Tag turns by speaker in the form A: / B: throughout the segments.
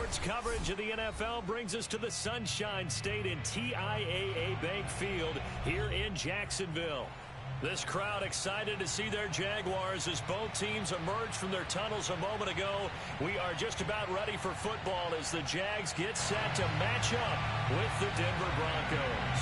A: Sports coverage of the NFL brings us to the Sunshine State in TIAA Bank Field here in Jacksonville. This crowd excited to see their Jaguars as both teams emerged from their tunnels a moment ago. We are just about ready for football as the Jags get set to match up with the Denver Broncos.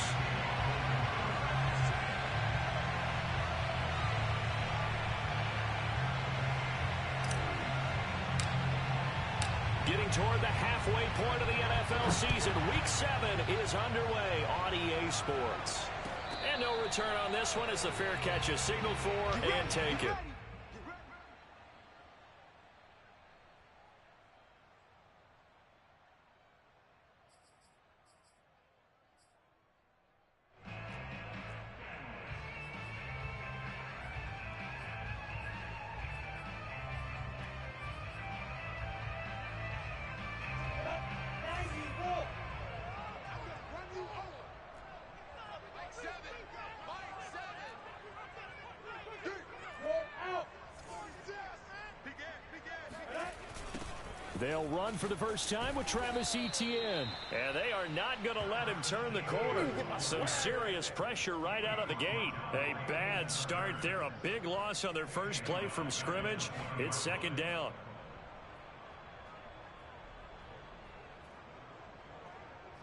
A: Getting toward the halfway point of the NFL season, Week 7 is underway on EA Sports. And no return on this one as the fair catch is signaled for and taken. They'll run for the first time with Travis Etienne. And they are not going to let him turn the corner. Some serious pressure right out of the gate. A bad start there. A big loss on their first play from scrimmage. It's second down.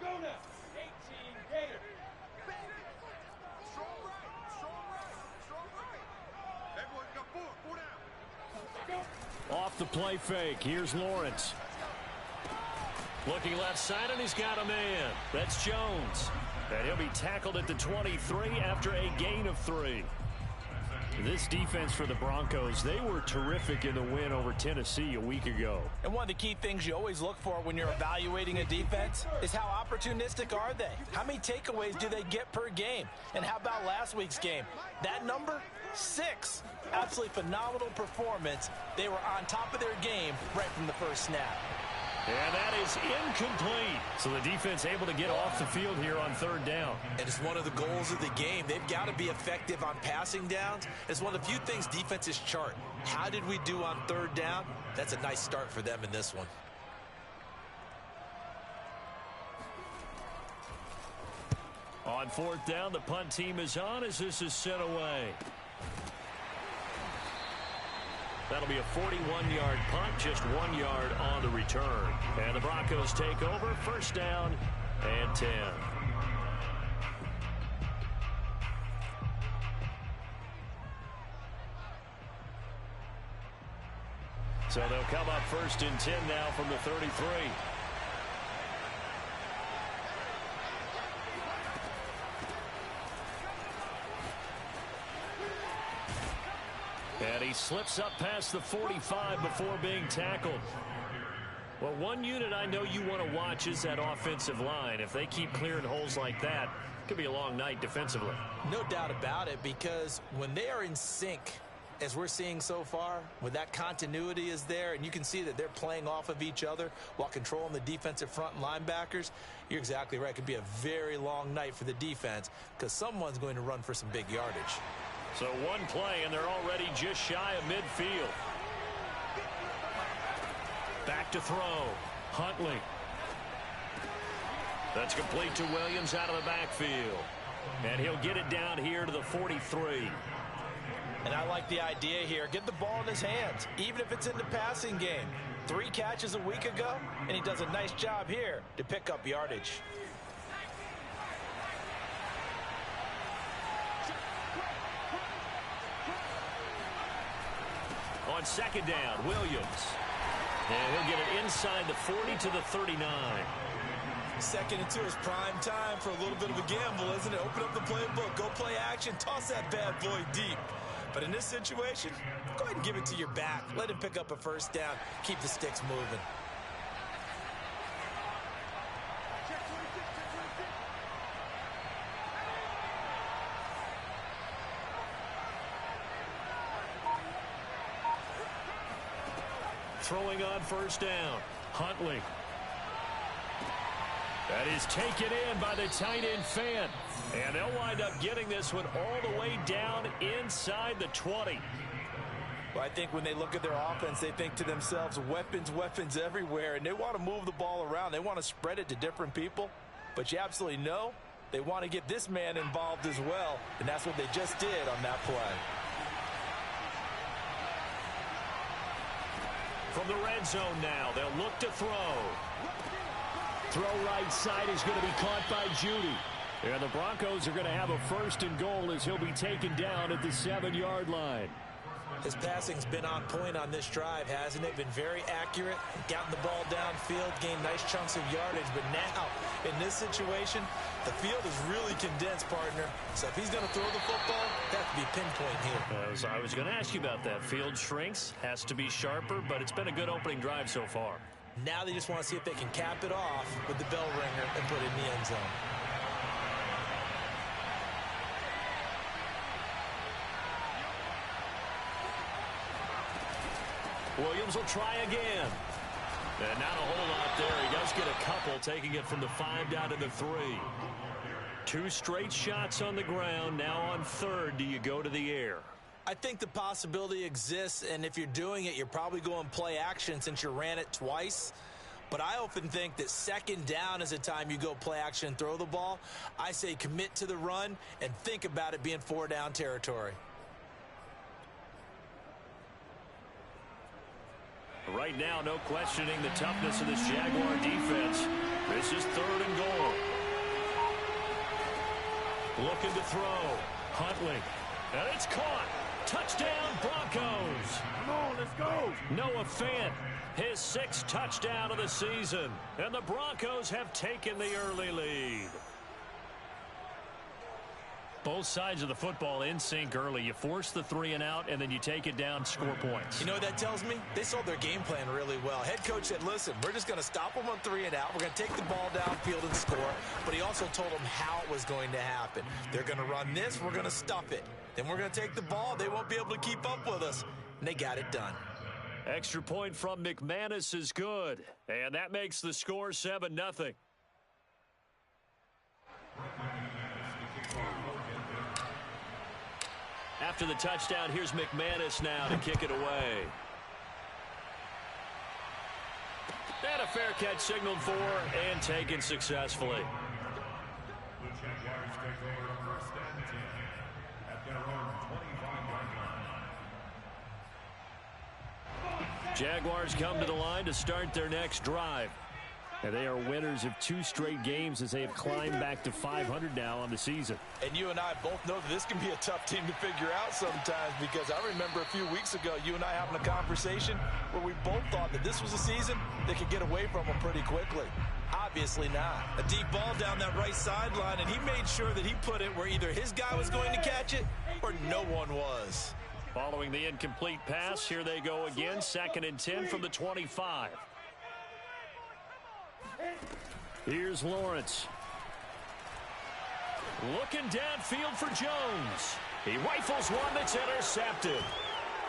B: Go now. 18 Gator.
C: Strong right. Everyone got four down.
A: Off the play fake. Here's Lawrence. Looking left side, and he's got a man. That's Jones. And he'll be tackled at the 23 after a gain of 3. This defense for the Broncos, they were terrific in the win over Tennessee a week ago.
D: And one of the key things you always look for when you're evaluating a defense is how opportunistic are they? How many takeaways do they get per game? And how about last week's game? That number? 6. Absolutely phenomenal performance. They were on top of their game right from the first snap.
A: And that is incomplete. So the defense able to get off the field here on third down.
D: And it's one of the goals of the game. They've got to be effective on passing downs. It's one of the few things defenses chart. How did we do on third down? That's a nice start for them in this one.
A: On fourth down, the punt team is on as this is sent away. That'll be a 41-yard punt, just 1 yard on the return. And the Broncos take over, first down and 10. So they'll come up first and 10 now from the 33. And he slips up past the 45 before being tackled. Well, one unit I know you want to watch is that offensive line. If they keep clearing holes like that, it could be a long night defensively.
D: No doubt about it, because when they are in sync, as we're seeing so far, when that continuity is there and you can see that they're playing off of each other while controlling the defensive front and linebackers, you're exactly right. It could be a very long night for the defense because someone's going to run for some big yardage.
A: So one play, and they're already just shy of midfield. Back to throw. Huntley. That's complete to Williams out of the backfield. And he'll get it down here to the 43.
D: And I like the idea here. Get the ball in his hands, even if it's in the passing game. 3 catches a week ago, and he does a nice job here to pick up yardage.
A: On second down, Williams. And he'll get it inside the 40 to the 39.
D: Second and 2 is prime time for a little bit of a gamble, isn't it? Open up the playbook, go play action, toss that bad boy deep. But in this situation, go ahead and give it to your back. Let him pick up a first down. Keep the sticks moving.
A: Throwing on first down, Huntley. That is taken in by the tight end Fant. And they'll wind up getting this one all the way down inside the 20.
D: Well, I think when they look at their offense, they think to themselves, weapons, weapons everywhere, and they want to move the ball around. They want to spread it to different people, but you absolutely know they want to get this man involved as well, and that's what they just did on that play.
A: From the red zone now, they'll look to throw. Throw right side is going to be caught by Judy. And the Broncos are going to have a 1st and goal as he'll be taken down at the 7-yard line.
D: His passing's been on point on this drive, hasn't it? Been very accurate, gotten the ball downfield, gained nice chunks of yardage. But now, in this situation, the field is really condensed, partner. So if he's going to throw the football, that has to be pinpoint here.
A: As I was going to ask you about that. Field shrinks, has to be sharper, but it's been a good opening drive so far.
D: Now they just want to see if they can cap it off with the bell ringer and put it in the end zone.
A: Williams will try again. And not a whole lot there. He does get a couple, taking it from the 5 down to the 3. 2 straight shots on the ground. Now on 3rd, do you go to the air?
D: I think the possibility exists, and if you're doing it, you're probably going play action since you ran it twice. But I often think that 2nd down is the time you go play action and throw the ball. I say commit to the run and think about it being 4 down territory.
A: Right now, no questioning the toughness of this Jaguar defense. This is 3rd and goal. Looking to throw. Huntley. And it's caught. Touchdown, Broncos.
C: Come on, let's go.
A: Noah Fant, his 6th touchdown of the season. And the Broncos have taken the early lead. Both sides of the football in sync early. You force the 3 and out, and then you take it down, score points.
D: You know what that tells me? They sold their game plan really well. Head coach said, listen, we're just going to stop them on 3 and out. We're going to take the ball downfield and score. But he also told them how it was going to happen. They're going to run this. We're going to stuff it. Then we're going to take the ball. They won't be able to keep up with us. And they got it done.
A: Extra point from McManus is good. And that makes the score 7-0. After the touchdown, here's McManus now to kick it away. And a fair catch signaled for and taken successfully.
C: The Jaguars take over 1st and 10 at their own 25-yard line.
A: Jaguars come to the line to start their next drive. And they are winners of 2 straight games as they have climbed back to 500 now on the season.
D: And you and I both know that this can be a tough team to figure out sometimes, because I remember a few weeks ago you and I having a conversation where we both thought that this was a season that could get away from them pretty quickly. Obviously not. A deep ball down that right sideline, and he made sure that he put it where either his guy was going to catch it or no one was.
A: Following the incomplete pass, here they go again. 2nd and 10 from the 25. Here's Lawrence. Looking downfield for Jones. He rifles one that's intercepted.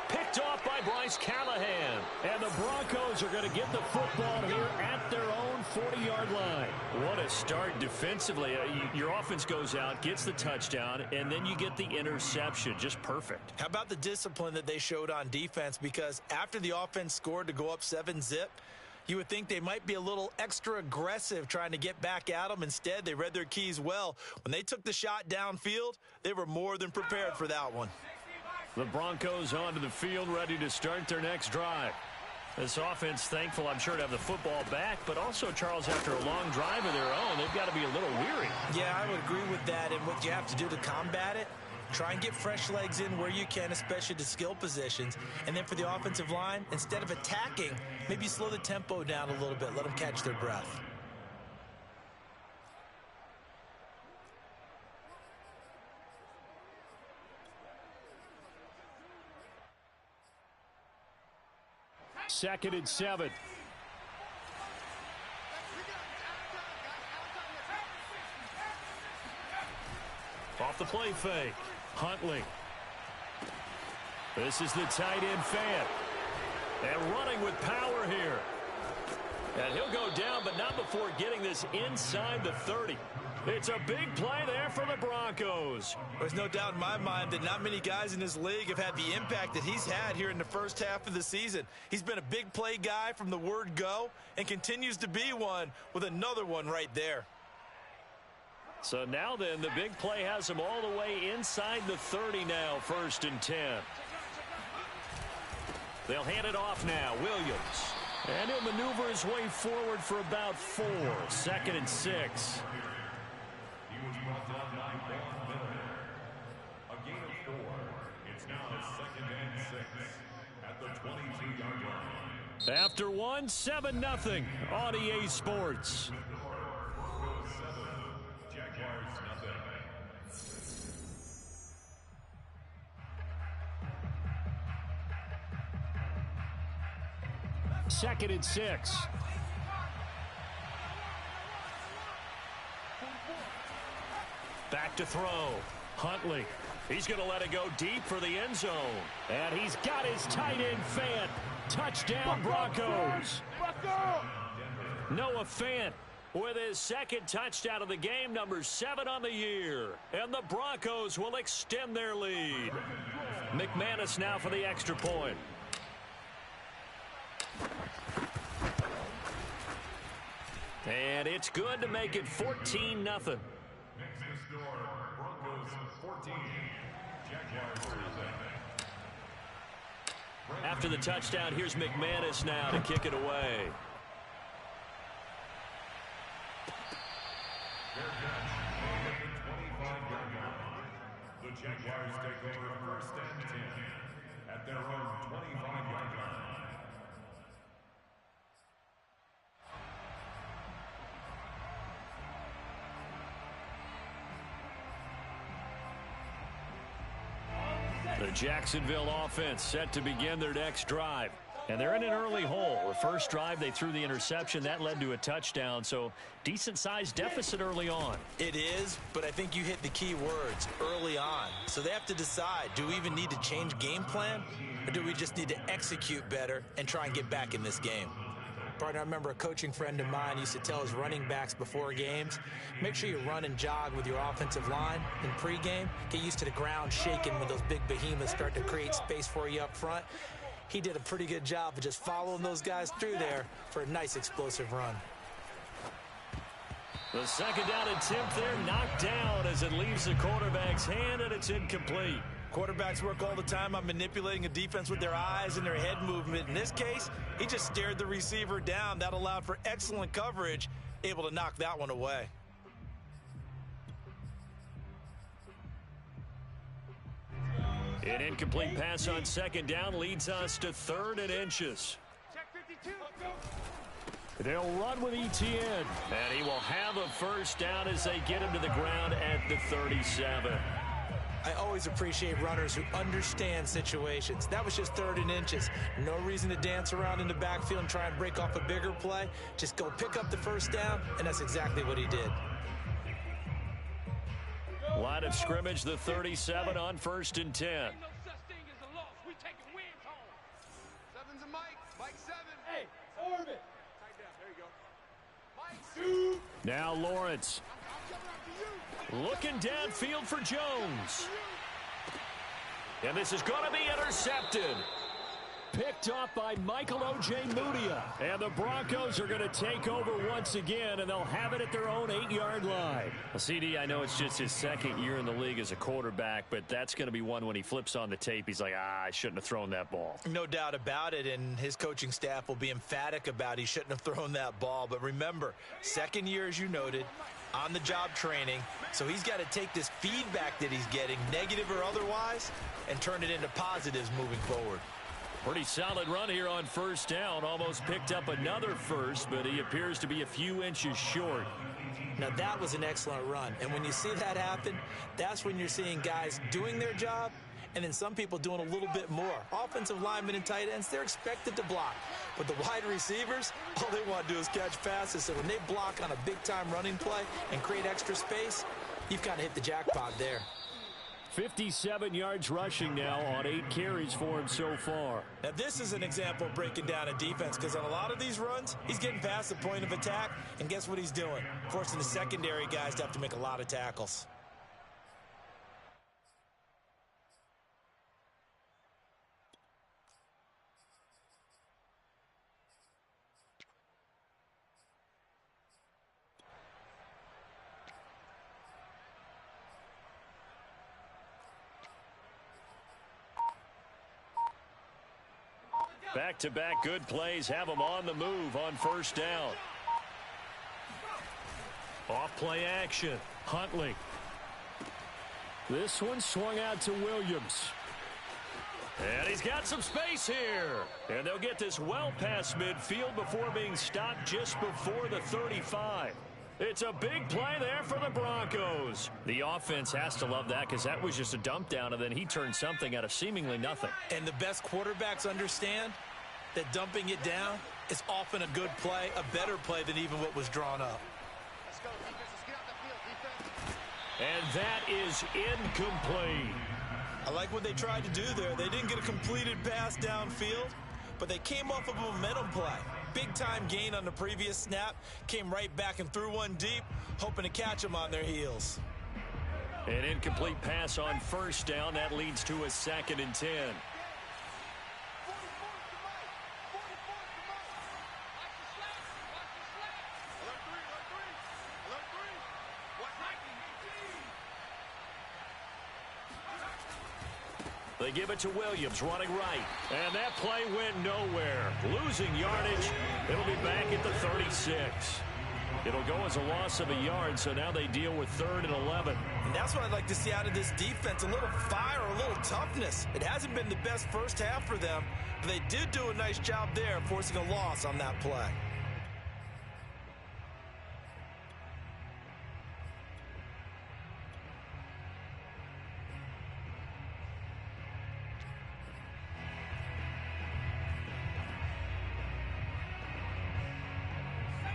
A: Picked off by Bryce Callahan. And the Broncos are going to get the football here at their own 40-yard line. What a start defensively. Your offense goes out, gets the touchdown, and then you get the interception. Just perfect.
D: How about the discipline that they showed on defense? Because after the offense scored to go up 7-zip, you would think they might be a little extra aggressive trying to get back at them. Instead, they read their keys well. When they took the shot downfield, they were more than prepared for that one.
A: The Broncos onto the field, ready to start their next drive. This offense thankful, I'm sure, to have the football back, but also, Charles, after a long drive of their own, they've got to be a little weary.
D: Yeah, I would agree with that. And what you have to do to combat it, try and get fresh legs in where you can, especially to skill positions. And then for the offensive line, instead of attacking, maybe slow the tempo down a little bit. Let them catch their breath.
A: Second and 7. Off the play fake. Huntley. This is the tight end Fant. And running with power here. And he'll go down, but not before getting this inside the 30. It's a big play there for the Broncos.
D: There's no doubt in my mind that not many guys in this league have had the impact that he's had here in the first half of the season. He's been a big play guy from the word go and continues to be one with another one right there.
A: So now then, the big play has him all the way inside the 30 now, 1st and 10. They'll hand it off now, Williams. And he'll maneuver his way forward for about 4. 2nd and 6.
C: He was brought down by 1 minute. A gain of 4. It's now 2nd and 6 at the 22-yard line.
A: After 1, 7-0 on EA Sports.
C: Jaguars nothing.
A: 2nd and 6. Back to throw. Huntley. He's going to let it go deep for the end zone. And he's got his tight end Fant. Touchdown Broncos. Noah Fant with his 2nd touchdown of the game, number 7 on the year. And the Broncos will extend their lead. McManus now for the extra point. And it's good to make it 14-0.
C: Next to score, Broncos 14. Jaguars 0.
A: After the touchdown, here's McManus now to kick it away.
C: The Jaguars take over 1st and 10 at their own 25-yard line.
A: The Jacksonville offense set to begin their next drive. And they're in an early hole. The first drive, they threw the interception. That led to a touchdown, so decent-sized deficit early on.
D: It is, but I think you hit the key words, early on. So they have to decide, do we even need to change game plan, or do we just need to execute better and try and get back in this game? Partner, I remember a coaching friend of mine used to tell his running backs before games, make sure you run and jog with your offensive line in pregame. Get used to the ground shaking when those big behemoths start to create space for you up front. He did a pretty good job of just following those guys through there for a nice explosive run.
A: The 2nd down attempt there knocked down as it leaves the quarterback's hand, and it's incomplete.
D: Quarterbacks work all the time on manipulating a defense with their eyes and their head movement. In this case, he just stared the receiver down. That allowed for excellent coverage, able to knock that one away.
A: An incomplete pass on 2nd down leads us to 3rd and inches. They'll run with Etienne, and he will have a 1st down as they get him to the ground at the 37.
D: I always appreciate runners who understand situations. That was just 3rd and inches. No reason to dance around in the backfield and try and break off a bigger play. Just go pick up the 1st down, and that's exactly what he did.
A: Line of scrimmage, the 37 on 1st and 10.
B: Ain't no such thing as a loss. We taking wins home. 7's a Mike. Mike 7. Hey, Orbit. Tight down. There you go. Mike 2.
A: Now Lawrence. Looking downfield for Jones. And this is going to be intercepted. Picked off by Michael O.J. Mudia. And the Broncos are going to take over once again, and they'll have it at their own 8-yard line. Well, CD, I know it's just his 2nd year in the league as a quarterback, but that's going to be one when he flips on the tape. He's like, I shouldn't have thrown that ball.
D: No doubt about it, and his coaching staff will be emphatic about he shouldn't have thrown that ball. But remember, 2nd year, as you noted, on-the-job training, so he's got to take this feedback that he's getting, negative or otherwise, and turn it into positives moving forward.
A: Pretty solid run here on 1st down. Almost picked up another 1st, but he appears to be a few inches short.
D: Now, that was an excellent run. And when you see that happen, that's when you're seeing guys doing their job and then some people doing a little bit more. Offensive linemen and tight ends, they're expected to block. But the wide receivers, all they want to do is catch passes. So when they block on a big-time running play and create extra space, you've got to hit the jackpot there.
A: 57 yards rushing now on 8 carries for him so far.
D: Now, this is an example of breaking down a defense because on a lot of these runs, he's getting past the point of attack, and guess what he's doing? Forcing the secondary guys to have to make a lot of tackles.
A: Back-to-back good plays have them on the move on first down. Off play action. Huntley. This one swung out to Williams. And he's got some space here. And they'll get this well past midfield before being stopped just before the 35. It's a big play there for the Broncos. The offense has to love that because that was just a dump down, and then he turned something out of seemingly nothing.
D: And the best quarterbacks understand that dumping it down is often a good play, a better play than even what was drawn up.
B: Let's go, defense. Let's get out the field, defense.
A: And that is incomplete.
D: I like what they tried to do there. They didn't get a completed pass downfield, but they came off of a momentum play. Big-time gain on the previous snap, came right back and threw one deep, hoping to catch them on their heels.
A: An incomplete pass on first down. That leads to a 2nd and 10. They give it to Williams, running right. And that play went nowhere. Losing yardage. It'll be back at the 36. It'll go as a loss of a yard, so now they deal with 3rd and 11.
D: And that's what I'd like to see out of this defense, a little fire, a little toughness. It hasn't been the best first half for them, but they did do a nice job there, forcing a loss on that play.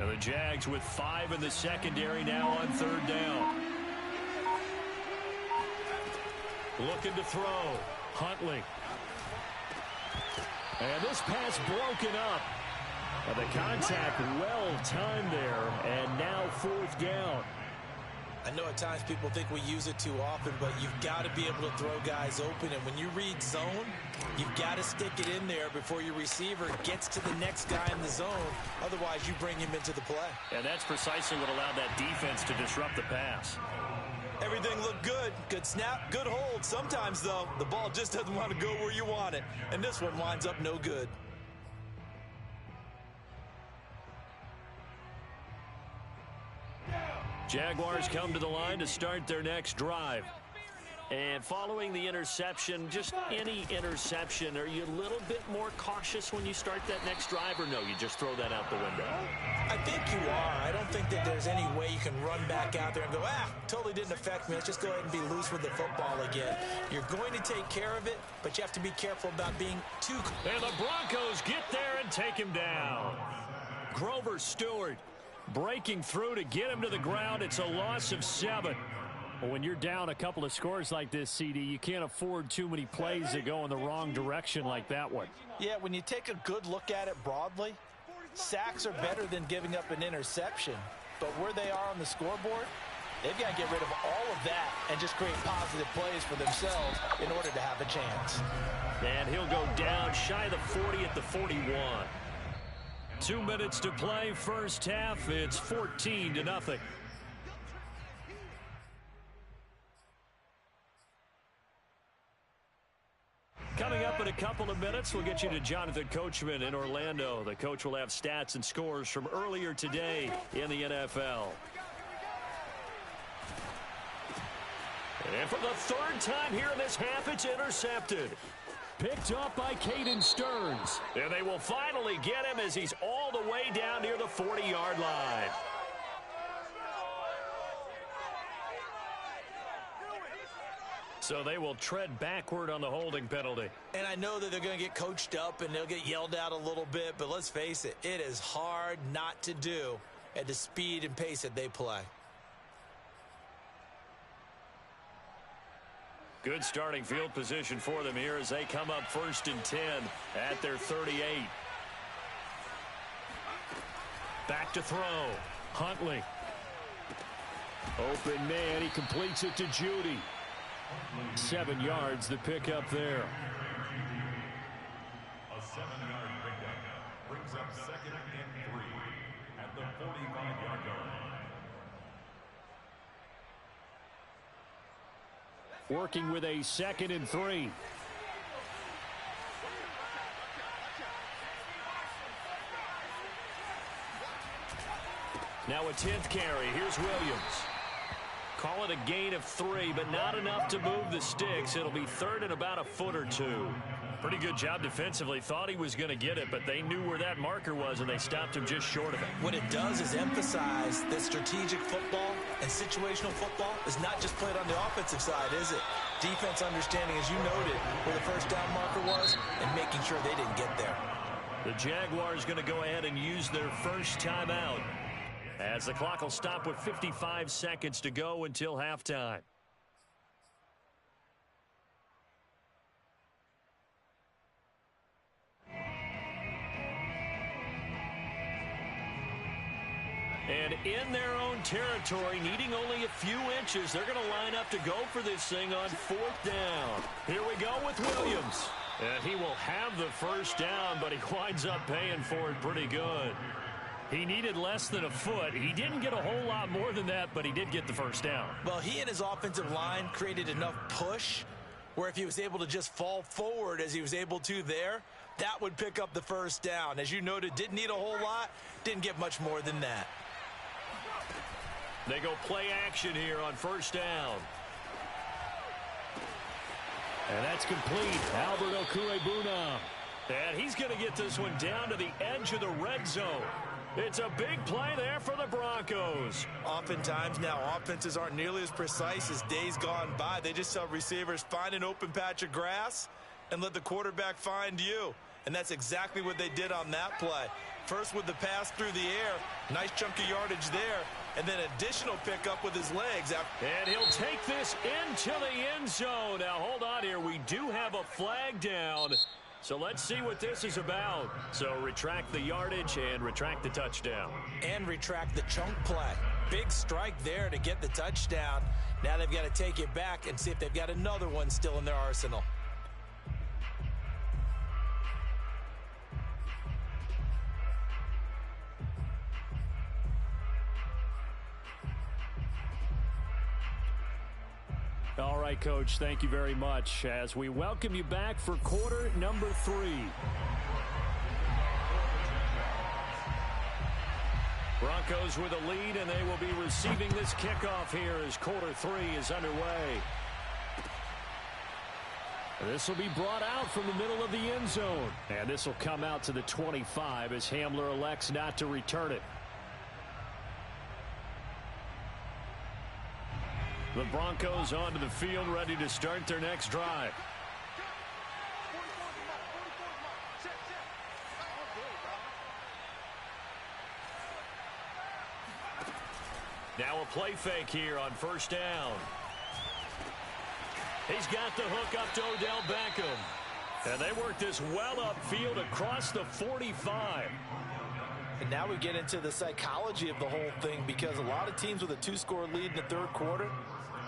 A: And the Jags with 5 in the secondary now on 3rd down. Looking to throw. Huntley. And this pass broken up. And the contact well timed there. And now 4th down.
D: I know at times people think we use it too often, but you've got to be able to throw guys open. And when you read zone, you've got to stick it in there before your receiver gets to the next guy in the zone. Otherwise, you bring him into the play.
A: And that's precisely what allowed that defense to disrupt the pass.
D: Everything looked good. Good snap, good hold. Sometimes, though, the ball just doesn't want to go where you want it. And this one winds up no good.
A: Jaguars come to the line to start their next drive. And following the interception, just any interception, are you a little bit more cautious when you start that next drive, or no, you just throw that out the window?
D: I think you are. I don't think that there's any way you can run back out there and go, totally didn't affect me. Let's just go ahead and be loose with the football again. You're going to take care of it, but you have to be careful about being too...
A: And the Broncos get there and take him down. Grover Stewart breaking through to get him to the ground. It's a loss of 7. Well, when you're down a couple of scores like this, CD, you can't afford too many plays that go in the wrong direction like that one.
D: Yeah, when you take a good look at it broadly, sacks are better than giving up an interception. But where they are on the scoreboard, they've got to get rid of all of that and just create positive plays for themselves in order to have a chance.
A: And he'll go down shy of the 40 at the 41. 2 minutes to play, first half. It's 14-0. Coming up in a couple of minutes, we'll get you to Jonathan Coachman in Orlando. The coach will have stats and scores from earlier today in the NFL. And for the 3rd time here in this half, it's intercepted. Picked up by Caden Stearns. And they will finally get him as he's all the way down near the 40-yard line. So they will tread backward on the holding penalty.
D: And I know that they're going to get coached up and they'll get yelled at a little bit, but let's face it, it is hard not to do at the speed and pace that they play.
A: Good starting field position for them here as they come up 1st and 10 at their 38. Back to throw. Huntley. Open man. He completes it to Judy. 7 yards the pickup there.
C: A 7-yard pickup brings up 2nd and 3 at the 45-yard line.
A: Working with a 2nd and 3. Now a 10th carry. Here's Williams. Call it a gain of 3, but not enough to move the sticks. It'll be 3rd and about a foot or 2. Pretty good job defensively. Thought he was going to get it, but they knew where that marker was, and they stopped him just short of it.
D: What it does is emphasize that strategic football and situational football is not just played on the offensive side, is it? Defense understanding, as you noted, where the first down marker was and making sure they didn't get there.
A: The Jaguars going to go ahead and use their first timeout, as the clock will stop with 55 seconds to go until halftime. And in their own territory, needing only a few inches, they're going to line up to go for this thing on 4th down. Here we go with Williams. And he will have the first down, but he winds up paying for it pretty good. He needed less than a foot. He didn't get a whole lot more than that, but he did get the first down.
D: Well, he and his offensive line created enough push where if he was able to just fall forward as he was able to there, that would pick up the first down. As you noted, didn't need a whole lot, didn't get much more than that.
A: They go play action here on 1st down. And that's complete. Albert Okwuegbunam. And he's going to get this one down to the edge of the red zone. It's a big play there for the Broncos.
D: Oftentimes now, offenses aren't nearly as precise as days gone by. They just tell receivers, find an open patch of grass and let the quarterback find you. And that's exactly what they did on that play. First with the pass through the air, nice chunk of yardage there, and then additional pickup with his legs.
A: And he'll take this into the end zone. Now, hold on here. We do have a flag down. So let's see what this is about. So retract the yardage and retract the touchdown.
D: And retract the chunk play. Big strike there to get the touchdown. Now they've got to take it back and see if they've got another one still in their arsenal.
A: All right, Coach, thank you very much as we welcome you back for quarter number 3. Broncos with a lead, and they will be receiving this kickoff here as quarter 3 is underway. This will be brought out from the middle of the end zone, and this will come out to the 25 as Hamler elects not to return it. The Broncos onto the field, ready to start their next drive. Now a play fake here on 1st down. He's got the hook up to Odell Beckham. And they work this well upfield across the 45.
D: And now we get into the psychology of the whole thing, because a lot of teams with a 2-score lead in the 3rd quarter,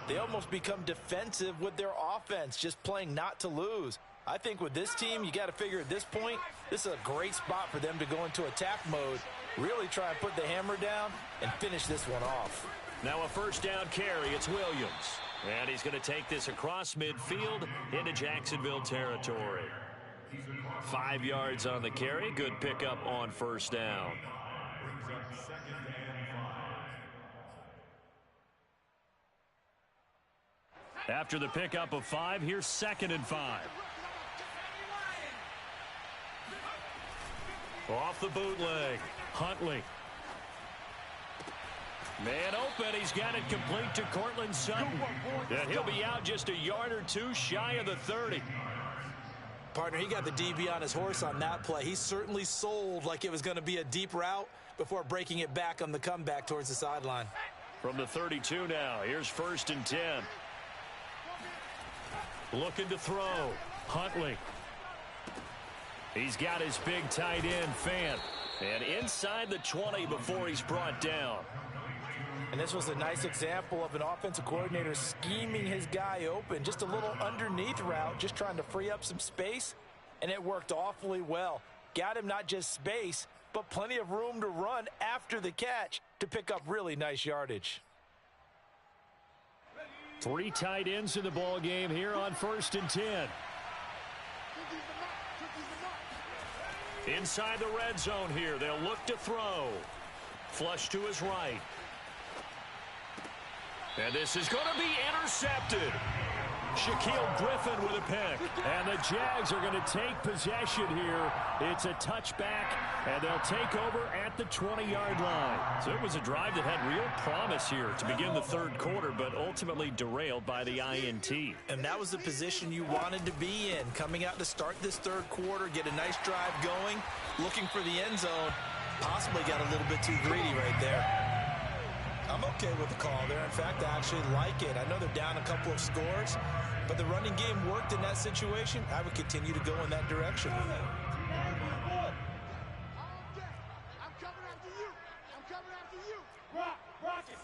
D: they almost become defensive with their offense, just playing not to lose. I think with this team, you got to figure at this point, this is a great spot for them to go into attack mode, really try and put the hammer down and finish this one off.
A: Now a 1st down carry. It's Williams. And he's going to take this across midfield into Jacksonville territory. 5 yards on the carry. Good pickup on 1st down. After the pickup of 5, here's 2nd and 5. Off the bootleg, Huntley. Man open, he's got it complete to Cortland Sutton. And he'll be out just a yard or 2 shy of the 30.
D: Partner, he got the DB on his horse on that play. He certainly sold like it was going to be a deep route before breaking it back on the comeback towards the sideline.
A: From the 32 now, here's 1st and 10. Looking to throw. Huntley. He's got his big tight end, Fant. And inside the 20 before he's brought down.
D: And this was a nice example of an offensive coordinator scheming his guy open. Just a little underneath route, just trying to free up some space. And it worked awfully well. Got him not just space, but plenty of room to run after the catch to pick up really nice yardage.
A: 3 tight ends in the ball game here on 1st and 10. Inside the red zone here. They'll look to throw. Flush to his right. And this is going to be intercepted. Shaquille Griffin with a pick. And the Jags are going to take possession here. It's a touchback, and they'll take over at the 20-yard line. So it was a drive that had real promise here to begin the 3rd quarter, but ultimately derailed by the INT.
D: And that was the position you wanted to be in. Coming out to start this 3rd quarter, get a nice drive going, looking for the end zone. Possibly got a little bit too greedy right there. I'm okay with the call there. In fact, I actually like it. I know they're down a couple of scores, but the running game worked in that situation. I would continue to go in that direction.
B: I'm coming after you. I'm coming after you. Rock it.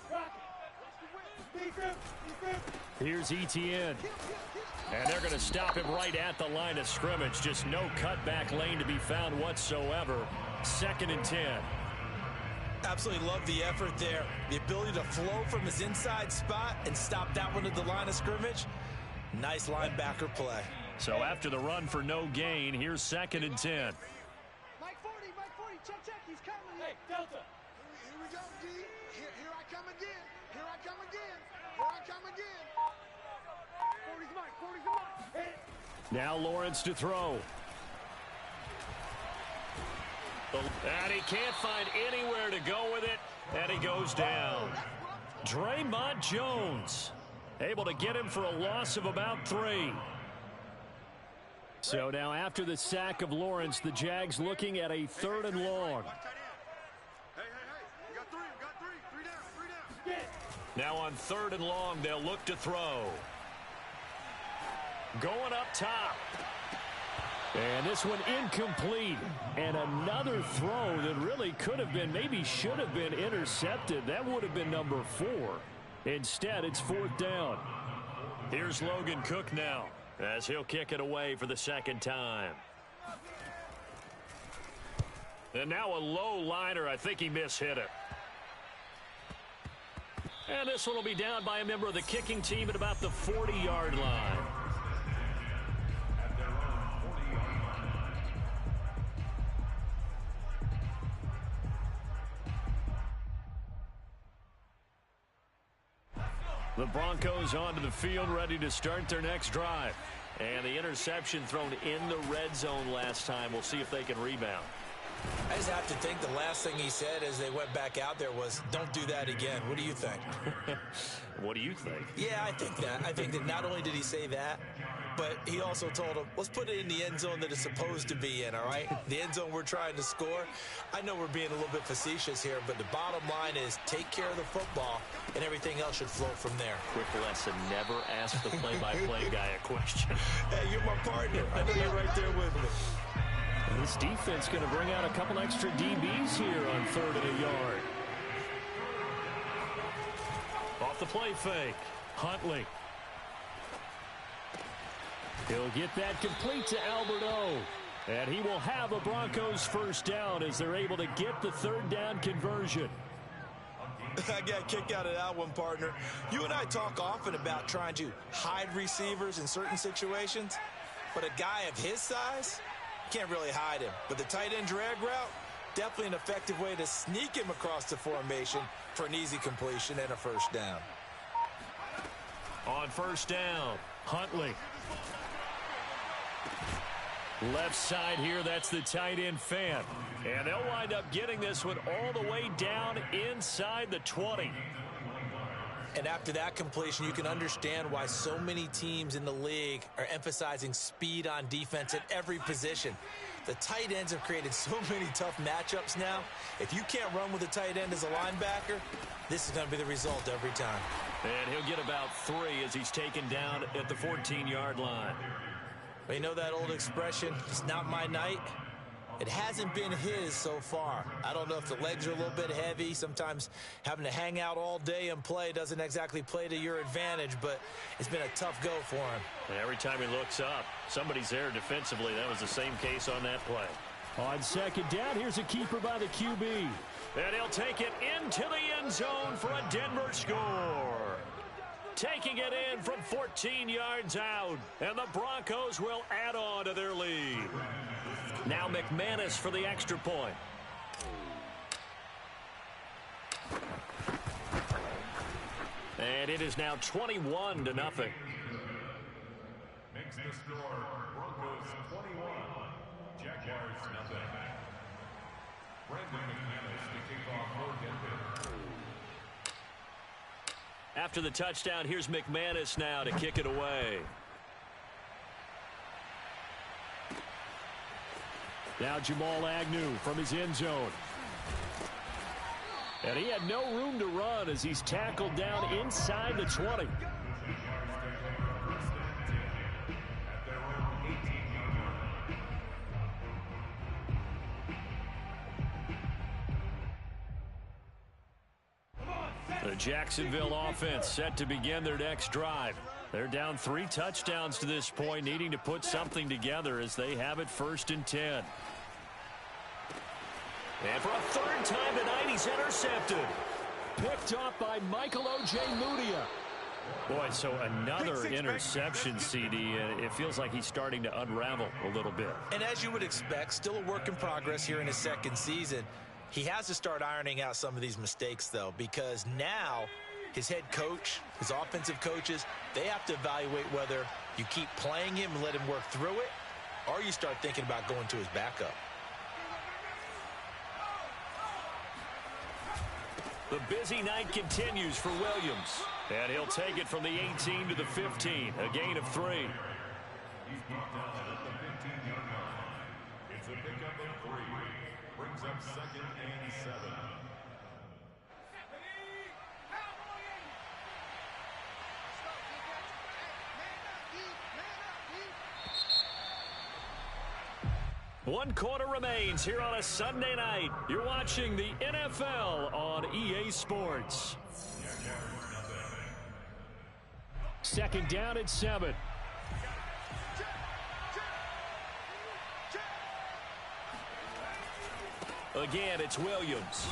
A: Here's Etienne. And they're going to stop him right at the line of scrimmage. Just no cutback lane to be found whatsoever. 2nd and 10.
D: Absolutely love the effort there. The ability to flow from his inside spot and stop that one at the line of scrimmage. Nice linebacker play.
A: So after the run for no gain, here's 2nd and 10.
B: Mike 40, check, he's coming. Hey, Delta. Here we go, D. Here I come again. Here I come again. 40's Mike. Hey.
A: Now Lawrence to throw. And he can't find anywhere to go with it, and he goes down. Draymond Jones able to get him for a loss of about 3. So now after the sack of Lawrence, the Jags looking at a 3rd and long.
B: Hey, we got 3 down.
A: Now on 3rd and long, they'll look to throw. Going up top. And this one incomplete. And another throw that really could have been, maybe should have been intercepted. That would have been number 4. Instead, it's 4th down. Here's Logan Cook now, as he'll kick it away for the 2nd time. And now a low liner. I think he mishit it. And this one will be down by a member of the kicking team at about the 40-yard line. The Broncos onto the field, ready to start their next drive. And the interception thrown in the red zone last time. We'll see if they can rebound.
D: I just have to think the last thing he said as they went back out there was, don't do that again. What do you think?
A: What do you think?
D: Yeah, I think that. I think that not only did he say that, but he also told him, let's put it in the end zone that it's supposed to be in, all right? The end zone we're trying to score. I know we're being a little bit facetious here, but the bottom line is take care of the football, and everything else should flow from there.
A: Quick lesson, never ask the play-by-play guy a question.
D: Hey, you're my partner. I know you're right there with me.
A: And this defense going to bring out a couple extra DBs here on 3rd and a yard. Off the play fake. Huntley. He'll get that complete to Albert O. And he will have a Broncos 1st down as they're able to get the 3rd down conversion.
D: I got a kick out of that one, partner. You and I talk often about trying to hide receivers in certain situations, but a guy of his size, you can't really hide him. But the tight end drag route, definitely an effective way to sneak him across the formation for an easy completion and a 1st down.
A: On 1st down, Huntley. Left side here, that's the tight end Fant. And they'll wind up getting this one all the way down inside the 20.
D: And after that completion, you can understand why so many teams in the league are emphasizing speed on defense at every position. The tight ends have created so many tough matchups now. If you can't run with a tight end as a linebacker, this is going to be the result every time.
A: And he'll get about 3 as he's taken down at the 14-yard line.
D: But you know that old expression, it's not my night? It hasn't been his so far. I don't know if the legs are a little bit heavy. Sometimes having to hang out all day and play doesn't exactly play to your advantage, but it's been a tough go for him.
A: And every time he looks up, somebody's there defensively. That was the same case on that play.
E: On second down, here's a keeper by the QB.
A: And he'll take it into the end zone for a Denver score. Taking it in from 14 yards out. And the Broncos will add on to their lead. Now McManus for the extra point. And it is now 21-0.
C: Makes the score Broncos 21, Jaguars nothing. Brandon McManus to kick off for Denver.
A: After the touchdown, here's McManus now to kick it away.
E: Now Jamal Agnew from his end zone. And he had no room to run as he's tackled down inside the 20.
A: The Jacksonville offense set to begin their next drive. They're down 3 touchdowns to this point, needing to put something together as they have it 1st and 10. And for a 3rd time tonight, he's intercepted.
E: Picked off by Michael O.J. Mudia.
A: Boy, so another interception, CD, and it feels like he's starting to unravel a little bit.
D: And as you would expect, still a work in progress here in his 2nd season. He has to start ironing out some of these mistakes, though, because now his head coach, his offensive coaches, they have to evaluate whether you keep playing him and let him work through it, or you start thinking about going to his backup.
A: The busy night continues for Williams. And he'll take it from the 18 to the 15, a gain of 3.
C: He's brought down at the 15-yard line. It's a pickup of 3. Brings up 2nd and 7.
A: One quarter remains here on a Sunday night. You're watching the NFL on EA Sports.
E: 2nd down and 7.
A: Again, it's Williams.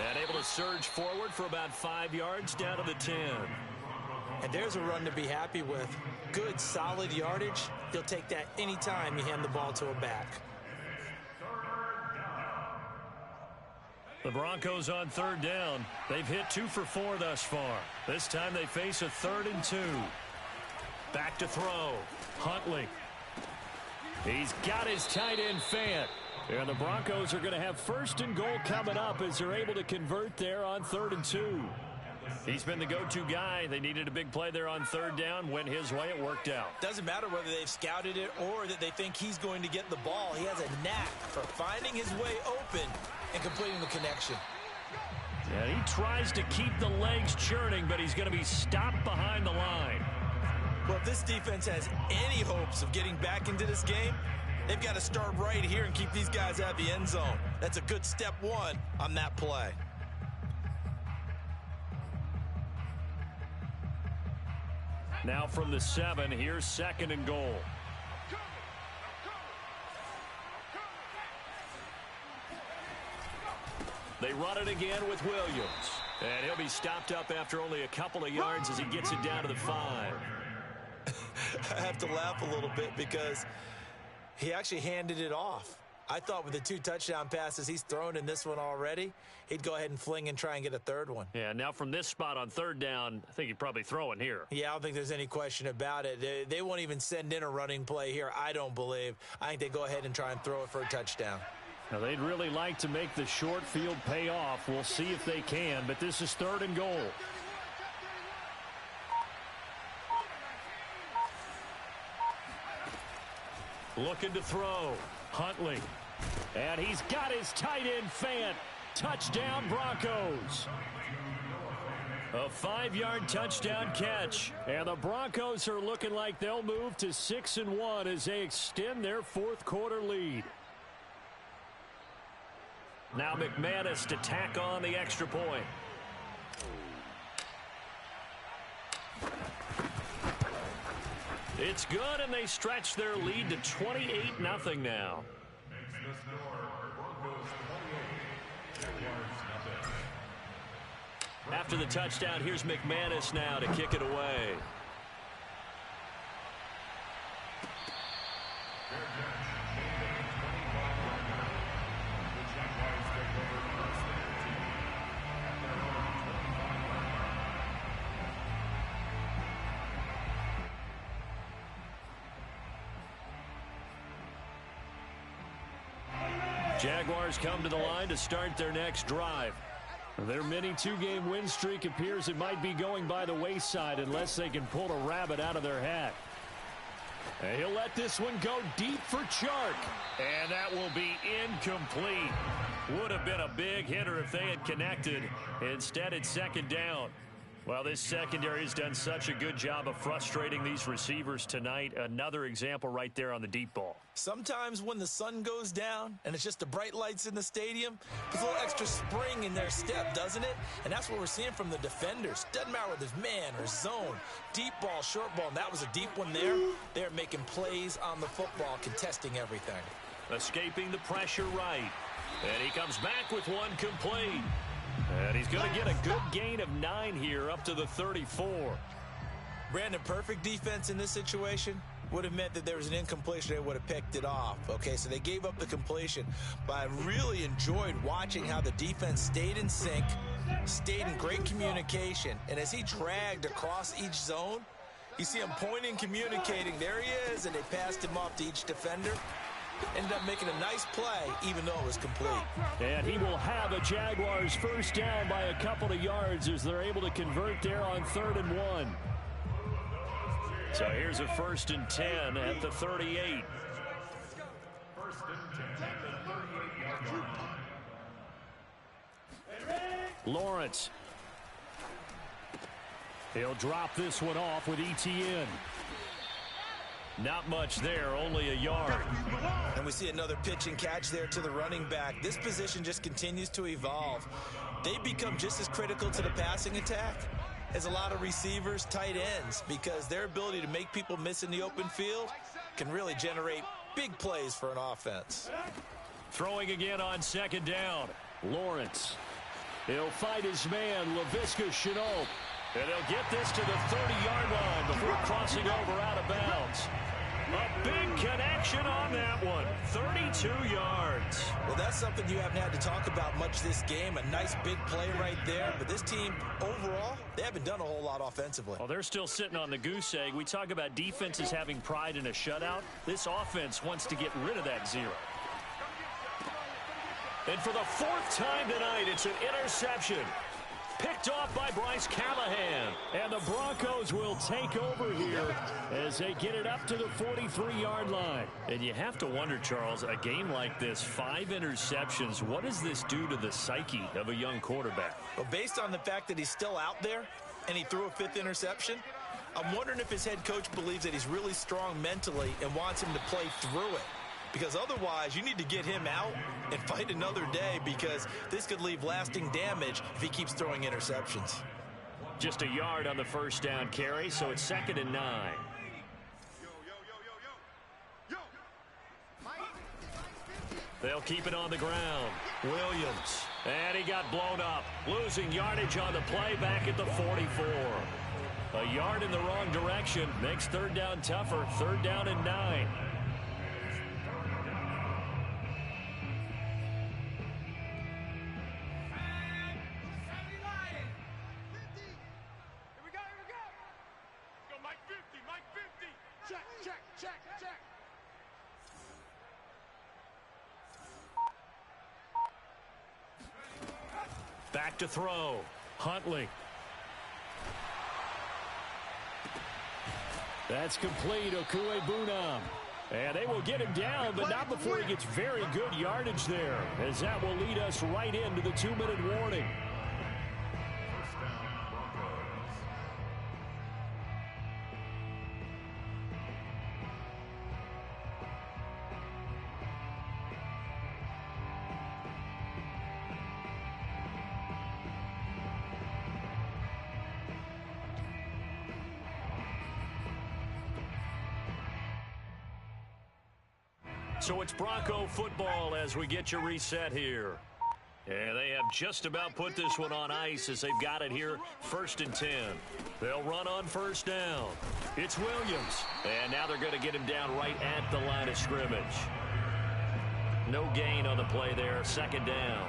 A: And able to surge forward for about 5 yards down to the 10.
D: And there's a run to be happy with. Good, solid yardage. He'll take that anytime you hand the ball to a back.
A: The Broncos on 3rd down. They've hit 2 for 4 thus far. This time they face a 3rd and 2. Back to throw. Huntley. He's got his tight end Fant. And the Broncos are going to have 1st and goal coming up as they're able to convert there on 3rd and 2. He's been the go-to guy. They needed a big play there on 3rd down. Went his way. It worked out.
D: Doesn't matter whether they've scouted it or that they think he's going to get the ball. He has a knack for finding his way open and completing the connection.
A: And he tries to keep the legs churning, but he's going to be stopped behind the line.
D: Well, if this defense has any hopes of getting back into this game, they've got to start right here and keep these guys out of the end zone. That's a good step 1 on that play.
A: Now from the 7, here's 2nd and goal. They run it again with Williams. And he'll be stopped up after only a couple of yards as he gets it down to the 5.
D: I have to laugh a little bit because he actually handed it off. I thought with the 2 touchdown passes he's thrown in this one already, he'd go ahead and fling and try and get a 3rd one.
A: Yeah, now from this spot on 3rd down, I think he'd probably throw in here.
D: Yeah, I don't think there's any question about it. They won't even send in a running play here, I don't believe. I think they go ahead and try and throw it for a touchdown.
E: Now, they'd really like to make the short field pay off. We'll see if they can, but this is 3rd and goal.
A: Looking to throw. Huntley. And he's got his tight end Fant. Touchdown, Broncos. A 5-yard touchdown catch. And the Broncos are looking like they'll move to 6-1 as they extend their fourth quarter lead. Now McManus to tack on the extra point. It's good, and they stretch their lead to 28-0 now. After the touchdown, here's McManus now to kick it away. Jaguars come to the line to start their next drive. Their mini 2-game win streak appears it might be going by the wayside unless they can pull a rabbit out of their hat. And he'll let this one go deep for Chark. And that will be incomplete. Would have been a big hitter if they had connected. Instead, it's second down. Well, this secondary has done such a good job of frustrating these receivers tonight. Another example right there on the deep ball.
D: Sometimes when the sun goes down and it's just the bright lights in the stadium, there's a little extra spring in their step, doesn't it? And that's what we're seeing from the defenders. Doesn't matter whether it's man or zone, deep ball, short ball, and that was a deep one there. They're making plays on the football, contesting everything.
A: Escaping the pressure right. And he comes back with one complete. And he's going to get a good gain of 9 here up to the 34.
D: Brandon, perfect defense in this situation would have meant that there was an incompletion. They would have picked it off. Okay, so they gave up the completion. But I really enjoyed watching how the defense stayed in sync, stayed in great communication. And as he dragged across each zone, you see him pointing, communicating. There he is, and they passed him off to each defender. Ended up making a nice play, even though it was complete.
A: And he will have a Jaguars first down by a couple of yards as they're able to convert there on 3rd and 1. So here's a 1st and 10 at the 38.
C: First and 10 at the 38-yard line.
A: Lawrence. He'll drop this one off with ETN. Not much there, only a yard.
D: And we see another pitch and catch there to the running back. This position just continues to evolve. They become just as critical to the passing attack as a lot of receivers, tight ends, because their ability to make people miss in the open field can really generate big plays for an offense.
A: Throwing again on 2nd down. Lawrence. He'll fight his man, Laviska Shenault. And he'll get this to the 30-yard line before crossing over out of bounds. A big connection on that one. 32 yards.
D: Well, that's something you haven't had to talk about much this game. A nice big play right there. But this team, overall, they haven't done a whole lot offensively.
A: Well, they're still sitting on the goose egg. We talk about defenses having pride in a shutout. This offense wants to get rid of that 0. And for the 4th time tonight, it's an interception. Picked off by Bryce Callahan. And the Broncos will take over here as they get it up to the 43-yard line. And you have to wonder, Charles, a game like this, 5 interceptions, what does this do to the psyche of a young quarterback?
D: Well, based on the fact that he's still out there and he threw a 5th interception, I'm wondering if his head coach believes that he's really strong mentally and wants him to play through it. Because otherwise, you need to get him out and fight another day, because this could leave lasting damage if he keeps throwing interceptions.
A: Just a yard on the 1st down carry, so it's 2nd and 9. They'll keep it on the ground. Williams. And he got blown up. Losing yardage on the play back at the 44. A yard in the wrong direction makes 3rd down tougher. 3rd down and 9. Back to throw. Huntley. That's complete. Okuegbunam.
E: And they will get him down, but not before he gets very good yardage there, as that will lead us right into the 2-minute warning.
C: First down, Broncos.
A: So it's Bronco football as we get you reset here. And they have just about put this one on ice as they've got it here, 1st and 10. They'll run on first down. It's Williams. And now they're going to get him down right at the line of scrimmage. No gain on the play there, 2nd down.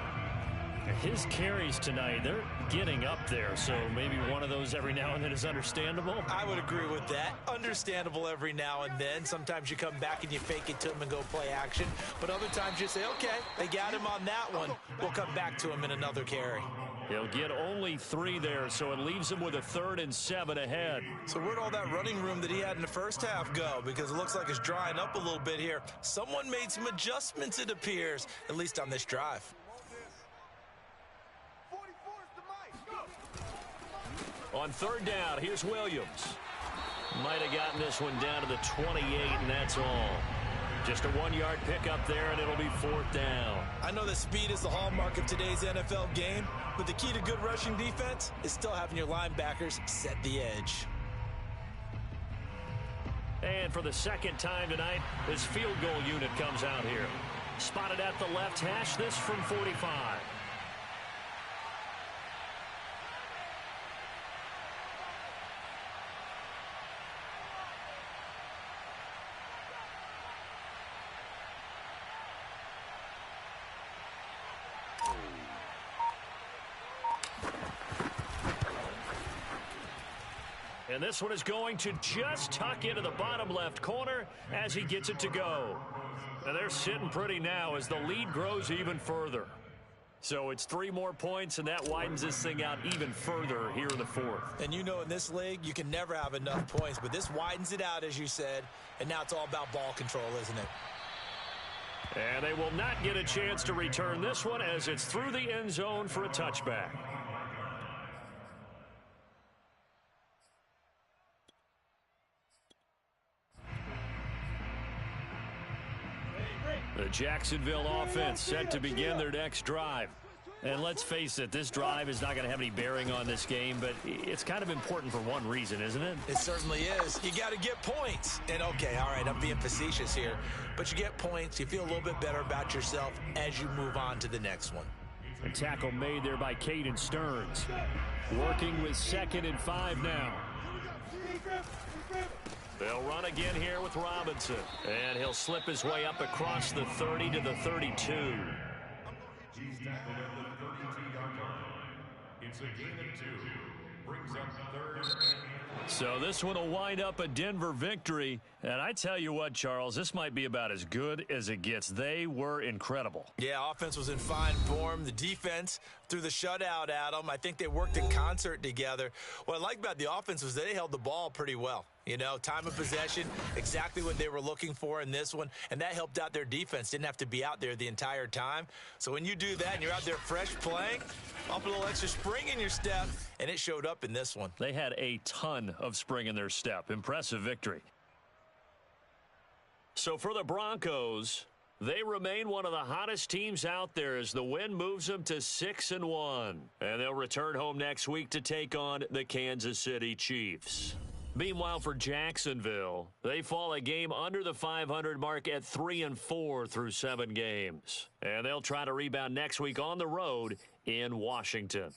E: His carries tonight, they're getting up there, so maybe one of those every now and then is understandable.
D: I would agree with that. Understandable every now and then. Sometimes you come back and you fake it to him and go play action. But other times you say, okay, they got him on that one. We'll come back to him in another carry.
E: He'll get only 3 there, so it leaves him with a 3rd and 7 ahead.
D: So where'd all that running room that he had in the first half go? Because it looks like it's drying up a little bit here. Someone made some adjustments, it appears, at least on this drive.
A: On 3rd down, here's Williams. Might have gotten this one down to the 28, and that's all. Just a 1-yard pickup there, and it'll be 4th down.
D: I know that speed is the hallmark of today's NFL game, but the key to good rushing defense is still having your linebackers set the edge.
A: And for the 2nd time tonight, this field goal unit comes out here. Spotted at the left hash, this from 45. And this one is going to just tuck into the bottom left corner as he gets it to go. And they're sitting pretty now as the lead grows even further. So it's 3 more points, and that widens this thing out even further here in the 4th.
D: And you know, in this league, you can never have enough points, but this widens it out, as you said, and now it's all about ball control, isn't it?
A: And they will not get a chance to return this one as it's through the end zone for a touchback. The Jacksonville offense set to begin their next drive. And let's face it, this drive is not going to have any bearing on this game, but it's kind of important for one reason, isn't it?
D: It certainly is. You got to get points. And, okay, all right, I'm being facetious here. But you get points, you feel a little bit better about yourself as you move on to the next one.
E: A tackle made there by Caden Stearns. Working with 2nd and 5 now.
A: They'll run again here with Robinson. And he'll slip his way up across the 30 to the 32.
C: He's tackled at the 32-yard line. It's a gain of 2. Brings up 3rd and 4.
A: So this one will wind up a Denver victory. And I tell you what, Charles, this might be about as good as it gets. They were incredible.
D: Yeah, offense was in fine form. The defense threw the shutout at them. I think they worked in concert together. What I like about the offense was they held the ball pretty well. You know, time of possession, exactly what they were looking for in this one, and that helped out their defense. Didn't have to be out there the entire time. So when you do that and you're out there fresh playing, up a little extra spring in your step, and it showed up in this one.
A: They had a ton of spring in their step. Impressive victory. So for the Broncos, they remain one of the hottest teams out there as the win moves them to 6-1. And they'll return home next week to take on the Kansas City Chiefs. Meanwhile, for Jacksonville, they fall a game under the 500 mark at 3-4 through 7 games. And they'll try to rebound next week on the road in Washington.